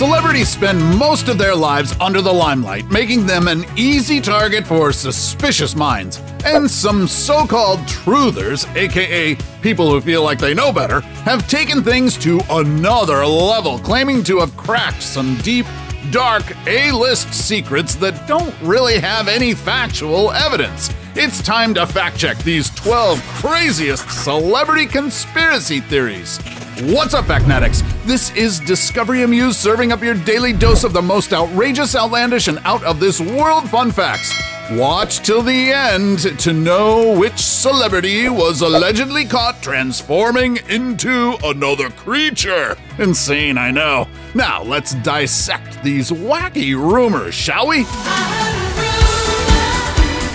Celebrities spend most of their lives under the limelight, making them an easy target for suspicious minds. And some so-called truthers, aka people who feel like they know better, have taken things to another level, claiming to have cracked some deep, dark A-list secrets that don't really have any factual evidence. It's time to fact-check these 12 craziest celebrity conspiracy theories. What's up, Factnatics? This is Discovery Amuse, serving up your daily dose of the most outrageous, outlandish, and out-of-this-world fun facts. Watch till the end to know which celebrity was allegedly caught transforming into another creature. Insane, I know. Now, let's dissect these wacky rumors, shall we?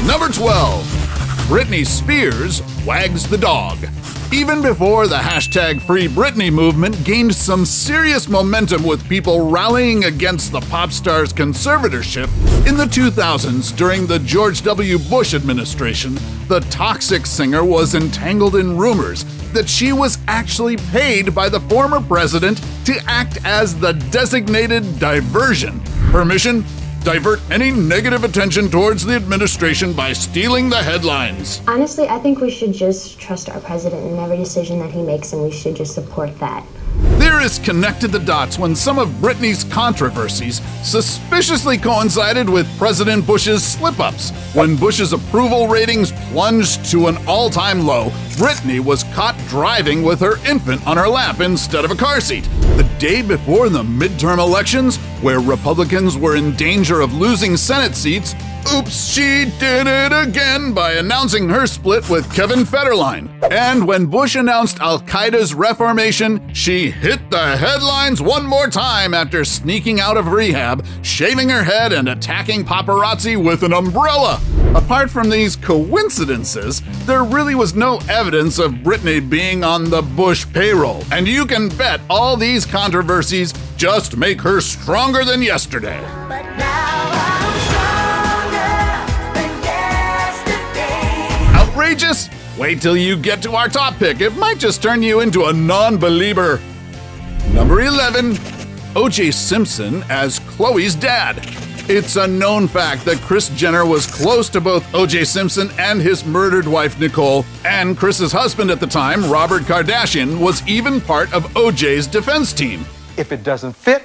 Number 12. Britney Spears wags the dog. Even before the hashtag Freebritney movement gained some serious momentum with people rallying against the pop star's conservatorship, in the 2000s during the George W. Bush administration, the toxic singer was entangled in rumors that she was actually paid by the former president to act as the designated diversion. Her mission? Divert any negative attention towards the administration by stealing the headlines. Honestly, I think we should just trust our president in every decision that he makes, and we should just support that. Theorists connected the dots when some of Britney's controversies suspiciously coincided with President Bush's slip-ups. When Bush's approval ratings plunged to an all-time low, Britney was caught driving with her infant on her lap instead of a car seat. The day before the midterm elections, where Republicans were in danger of losing Senate seats, oops, she did it again by announcing her split with Kevin Federline. And when Bush announced Al-Qaeda's reformation, she hit the headlines one more time after sneaking out of rehab, shaving her head, and attacking paparazzi with an umbrella. Apart from these coincidences, there really was no evidence of Britney being on the Bush payroll. And you can bet all these controversies just make her stronger than yesterday. But now I'm stronger than yesterday. Outrageous? Wait till you get to our top pick. It might just turn you into a non-believer. Number 11. O.J. Simpson as Khloes Dad. It's a known fact that Kris Jenner was close to both O.J. Simpson and his murdered wife Nicole, and Kris's husband at the time, Robert Kardashian, was even part of O.J.'s defense team. If it doesn't fit,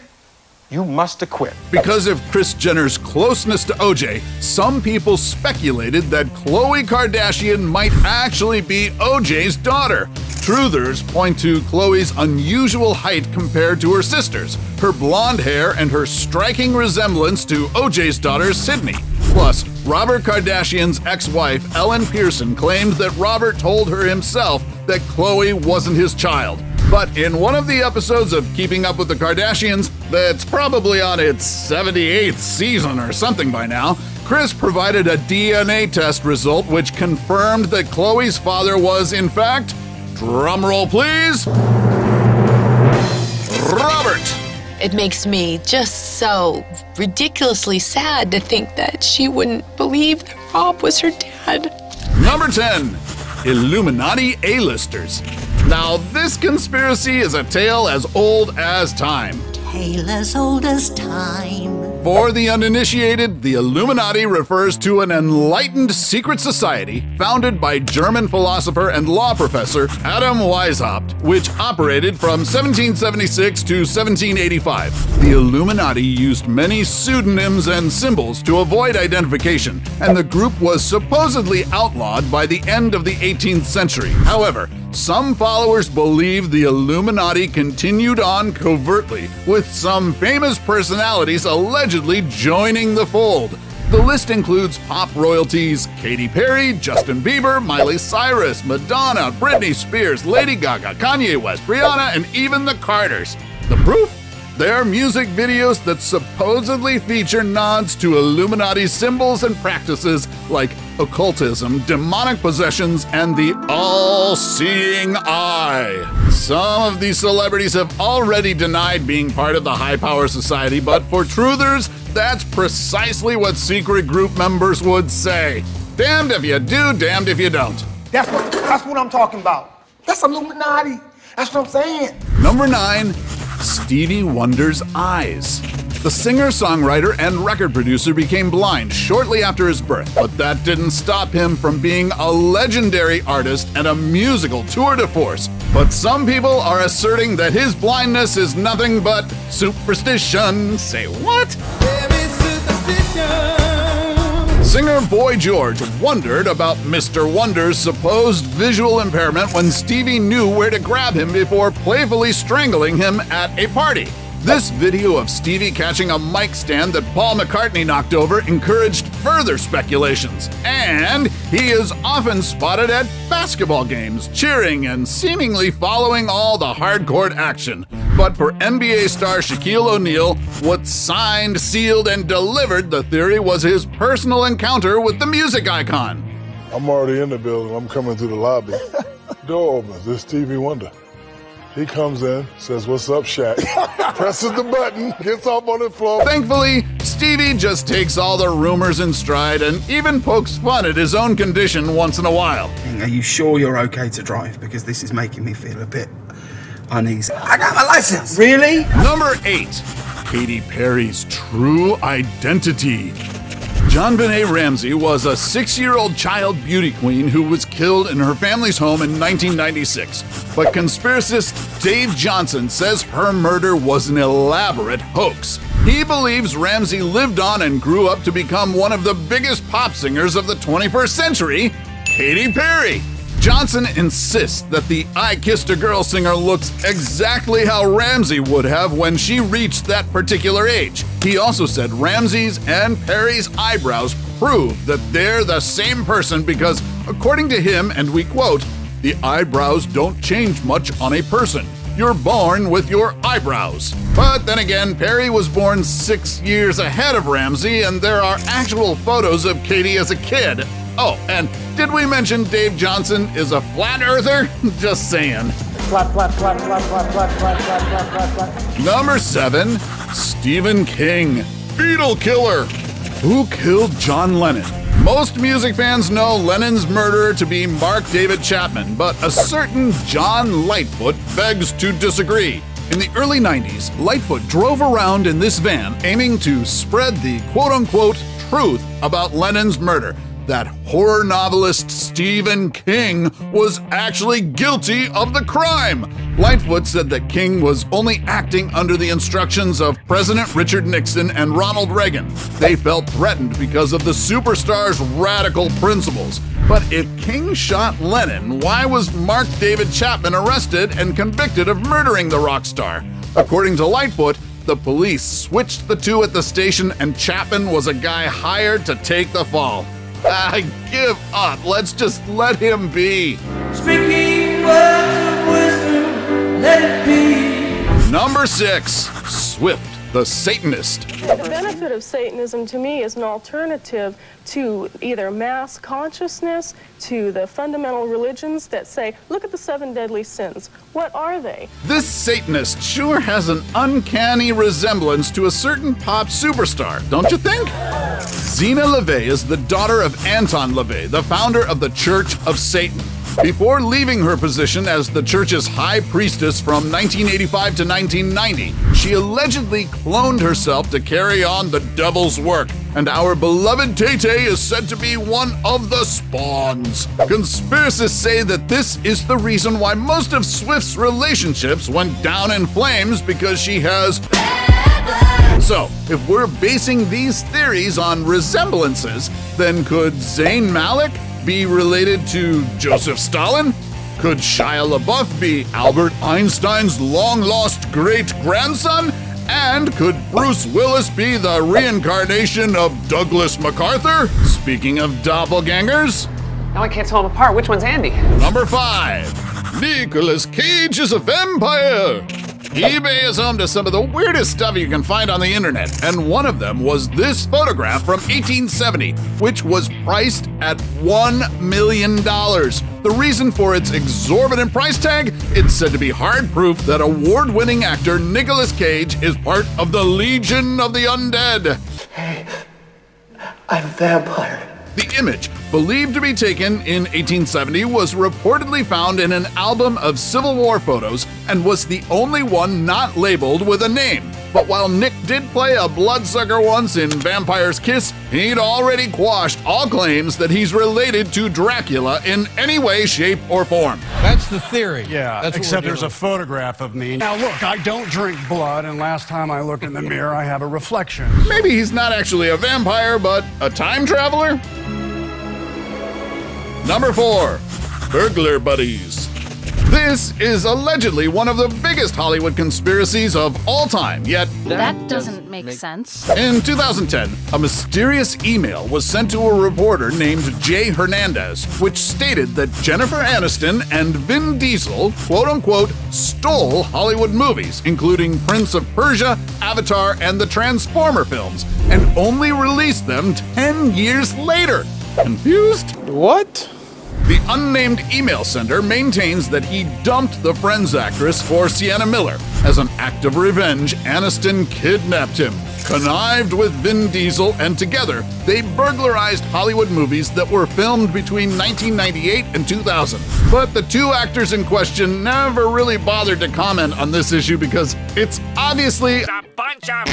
you must acquit. Because of Kris Jenner's closeness to O.J., some people speculated that Khloe Kardashian might actually be O.J.'s daughter. Truthers point to Khloe's unusual height compared to her sisters, her blonde hair, and her striking resemblance to O.J.'s daughter Sydney. Plus, Robert Kardashian's ex-wife, Ellen Pearson, claimed that Robert told her himself that Khloe wasn't his child. But in one of the episodes of Keeping Up with the Kardashians, that's probably on its 78th season or something by now, Kris provided a DNA test result which confirmed that Khloe's father was, in fact, drumroll please, Robert. It makes me just so ridiculously sad to think that she wouldn't believe that Rob was her dad. Number 10. Illuminati Alisters. Now, this conspiracy is a tale as old as time. Tale as old as time. For the uninitiated, the Illuminati refers to an enlightened secret society founded by German philosopher and law professor Adam Weishaupt, which operated from 1776 to 1785. The Illuminati used many pseudonyms and symbols to avoid identification, and the group was supposedly outlawed by the end of the 18th century. However, some followers believe the Illuminati continued on covertly, with some famous personalities allegedly joining the fold. The list includes pop royalties Katy Perry, Justin Bieber, Miley Cyrus, Madonna, Britney Spears, Lady Gaga, Kanye West, Rihanna, and even the Carters. The proof? There are music videos that supposedly feature nods to Illuminati symbols and practices like occultism, demonic possessions, and the all-seeing eye. Some of these celebrities have already denied being part of the high-power society, but for truthers, that's precisely what secret group members would say. Damned if you do, damned if you don't. That's what I'm talking about. That's Illuminati. That's what I'm saying. Number 9. Stevie Wonder's eyes. The singer, songwriter, and record producer became blind shortly after his birth, but that didn't stop him from being a legendary artist and a musical tour de force. But some people are asserting that his blindness is nothing but superstition. Say what? Singer Boy George wondered about Mr. Wonder's supposed visual impairment when Stevie knew where to grab him before playfully strangling him at a party. This video of Stevie catching a mic stand that Paul McCartney knocked over encouraged further speculations. And he is often spotted at basketball games, cheering and seemingly following all the hardcore action. But for NBA star Shaquille O'Neal, what's signed, sealed, and delivered the theory was his personal encounter with the music icon. I'm already in the building. I'm coming through the lobby. Door opens. It's Stevie Wonder. He comes in, says, "What's up, Shaq?" Presses the button, gets off on the floor. Thankfully, Stevie just takes all the rumors in stride and even pokes fun at his own condition once in a while. Are you sure you're okay to drive? Because this is making me feel a bit uneasy. I got my license. Really? Number 8. Katy Perry's true identity. JonBenet Ramsey was a 6-year-old child beauty queen who was killed in her family's home in 1996. But conspiracist Dave Johnson says her murder was an elaborate hoax. He believes Ramsey lived on and grew up to become one of the biggest pop singers of the 21st century, Katy Perry. Johnson insists that the I Kissed a Girl singer looks exactly how Ramsey would have when she reached that particular age. He also said Ramsey's and Perry's eyebrows prove that they're the same person because, according to him, and we quote, "The eyebrows don't change much on a person. You're born with your eyebrows." But then again, Perry was born 6 years ahead of Ramsey, and there are actual photos of Katy as a kid. Oh, and did we mention Dave Johnson is a flat earther? Just saying. Number 7. Stephen King, Beatle Killer. Who killed John Lennon? Most music fans know Lennon's murderer to be Mark David Chapman, but a certain John Lightfoot begs to disagree. In the early 90s, Lightfoot drove around in this van aiming to spread the quote-unquote truth about Lennon's murder, that horror novelist Stephen King was actually guilty of the crime. Lightfoot said that King was only acting under the instructions of President Richard Nixon and Ronald Reagan. They felt threatened because of the superstar's radical principles. But if King shot Lennon, why was Mark David Chapman arrested and convicted of murdering the rock star? According to Lightfoot, the police switched the two at the station and Chapman was a guy hired to take the fall. Give up. Let's just let him be. Speaking words of wisdom, let it be. Number 6. Swift, the Satanist. The benefit of Satanism to me is an alternative to either mass consciousness, to the fundamental religions that say, look at the 7 deadly sins. What are they? This Satanist sure has an uncanny resemblance to a certain pop superstar, don't you think? Zena LaVey is the daughter of Anton LaVey, the founder of the Church of Satan. Before leaving her position as the church's high priestess from 1985 to 1990, she allegedly cloned herself to carry on the devil's work, and our beloved Tay-Tay is said to be one of the spawns. Conspiracists say that this is the reason why most of Swift's relationships went down in flames because she has... So, if we're basing these theories on resemblances, then could Zayn Malik be related to Joseph Stalin? Could Shia LaBeouf be Albert Einstein's long-lost great-grandson? And could Bruce Willis be the reincarnation of Douglas MacArthur? Speaking of doppelgangers... Now I can't tell them apart. Which one's Andy? Number 5. Nicolas Cage is a vampire. eBay is home to some of the weirdest stuff you can find on the internet, and one of them was this photograph from 1870, which was priced at $1 million. The reason for its exorbitant price tag? It's said to be hard proof that award-winning actor Nicolas Cage is part of the Legion of the Undead. Hey, I'm a vampire. The image believed to be taken in 1870, was reportedly found in an album of Civil War photos and was the only one not labeled with a name. But while Nick did play a bloodsucker once in Vampire's Kiss, he'd already quashed all claims that he's related to Dracula in any way, shape, or form. That's the theory. Yeah, that's except there's a photograph of me. Now look, I don't drink blood, and last time I looked in the mirror, I have a reflection. Maybe he's not actually a vampire, but a time traveler? Number 4. Burglar Buddies. This is allegedly one of the biggest Hollywood conspiracies of all time, yet that doesn't make sense. In 2010, a mysterious email was sent to a reporter named Jay Hernandez, which stated that Jennifer Aniston and Vin Diesel, quote-unquote, stole Hollywood movies, including Prince of Persia, Avatar, and the Transformer films, and only released them 10 years later. Confused? What? The unnamed email sender maintains that he dumped the Friends actress for Sienna Miller. As an act of revenge, Aniston kidnapped him, connived with Vin Diesel, and together they burglarized Hollywood movies that were filmed between 1998 and 2000. But the two actors in question never really bothered to comment on this issue because it's obviously a bunch of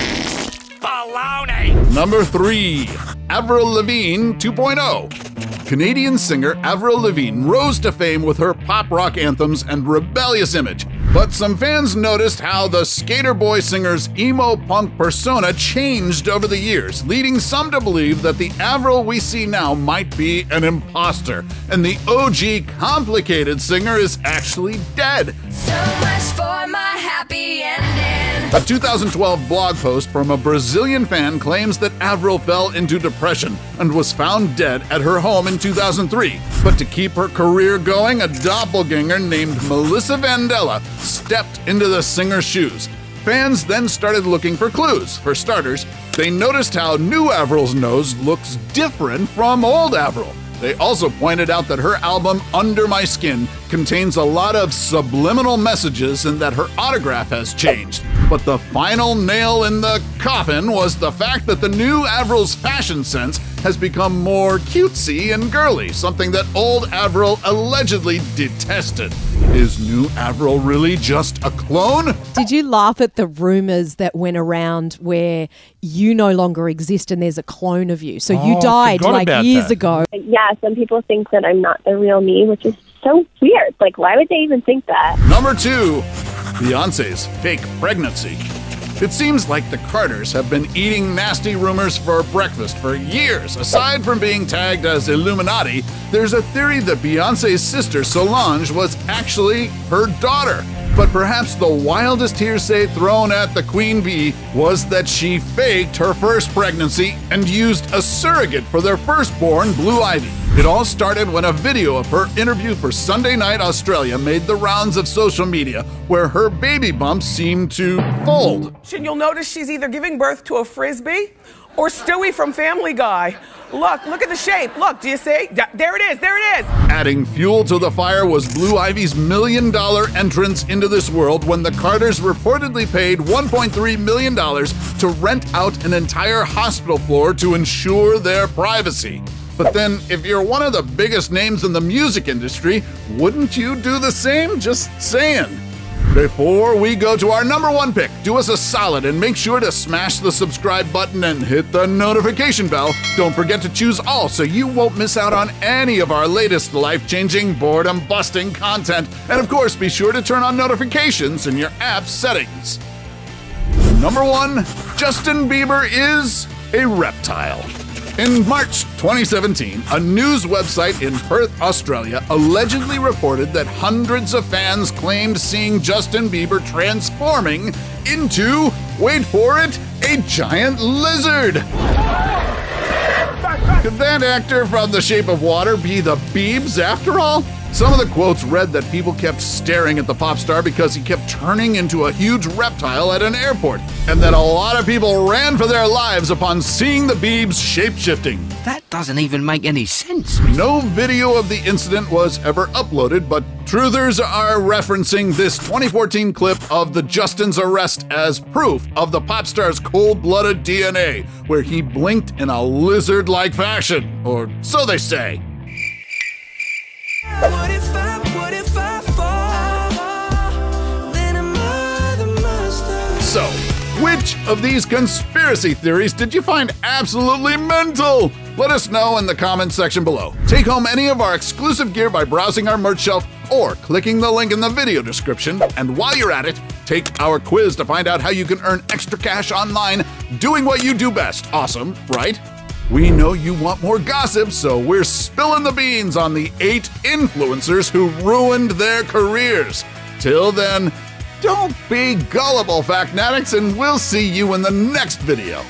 baloney. Number 3. Avril Lavigne 2.0. Canadian singer Avril Lavigne rose to fame with her pop rock anthems and rebellious image. But some fans noticed how the skater boy singer's emo punk persona changed over the years, leading some to believe that the Avril we see now might be an imposter, and the OG complicated singer is actually dead. So much for my happy ending. A 2012 blog post from a Brazilian fan claims that Avril fell into depression and was found dead at her home in 2003. But to keep her career going, a doppelganger named Melissa Vandella stepped into the singer's shoes. Fans then started looking for clues. For starters, they noticed how new Avril's nose looks different from old Avril. They also pointed out that her album, Under My Skin, contains a lot of subliminal messages and that her autograph has changed. But the final nail in the coffin was the fact that the new Avril's fashion sense has become more cutesy and girly, something that old Avril allegedly detested. Is new Avril really just a clone? Did you laugh at the rumors that went around where you no longer exist and there's a clone of you? So you died like years ago. Yeah, some people think that I'm not the real me, which is so weird. Like, why would they even think that? Number 2. Beyonce's fake pregnancy. It seems like the Carters have been eating nasty rumors for breakfast for years. Aside from being tagged as Illuminati, there's a theory that Beyonce's sister Solange was actually her daughter. But perhaps the wildest hearsay thrown at the Queen Bee was that she faked her first pregnancy and used a surrogate for their firstborn, Blue Ivy. It all started when a video of her interview for Sunday Night Australia made the rounds of social media, where her baby bump seemed to fold. And you'll notice she's either giving birth to a frisbee or Stewie from Family Guy. Look at the shape. Look, do you see? There it is, there it is. Adding fuel to the fire was Blue Ivy's $1 million entrance into this world when the Carters reportedly paid $1.3 million to rent out an entire hospital floor to ensure their privacy. But then, if you're one of the biggest names in the music industry, wouldn't you do the same? Just saying. Before we go to our number 1 pick, do us a solid and make sure to smash the subscribe button and hit the notification bell. Don't forget to choose all so you won't miss out on any of our latest life-changing, boredom-busting content. And of course, be sure to turn on notifications in your app's settings. Number 1, Justin Bieber is a reptile. In March 2017, a news website in Perth, Australia, allegedly reported that hundreds of fans claimed seeing Justin Bieber transforming into, wait for it, a giant lizard. Could that actor from The Shape of Water be the Biebs after all? Some of the quotes read that people kept staring at the pop star because he kept turning into a huge reptile at an airport, and that a lot of people ran for their lives upon seeing the Biebs shape-shifting. That doesn't even make any sense. No video of the incident was ever uploaded, but truthers are referencing this 2014 clip of the Justin's arrest as proof of the pop star's cold-blooded DNA, where he blinked in a lizard-like fashion, or so they say. Which of these conspiracy theories did you find absolutely mental? Let us know in the comments section below. Take home any of our exclusive gear by browsing our merch shelf or clicking the link in the video description. And while you're at it, take our quiz to find out how you can earn extra cash online doing what you do best. Awesome, right? We know you want more gossip, so we're spilling the beans on the 8 influencers who ruined their careers. Till then, don't be gullible, Factanatics, and we'll see you in the next video.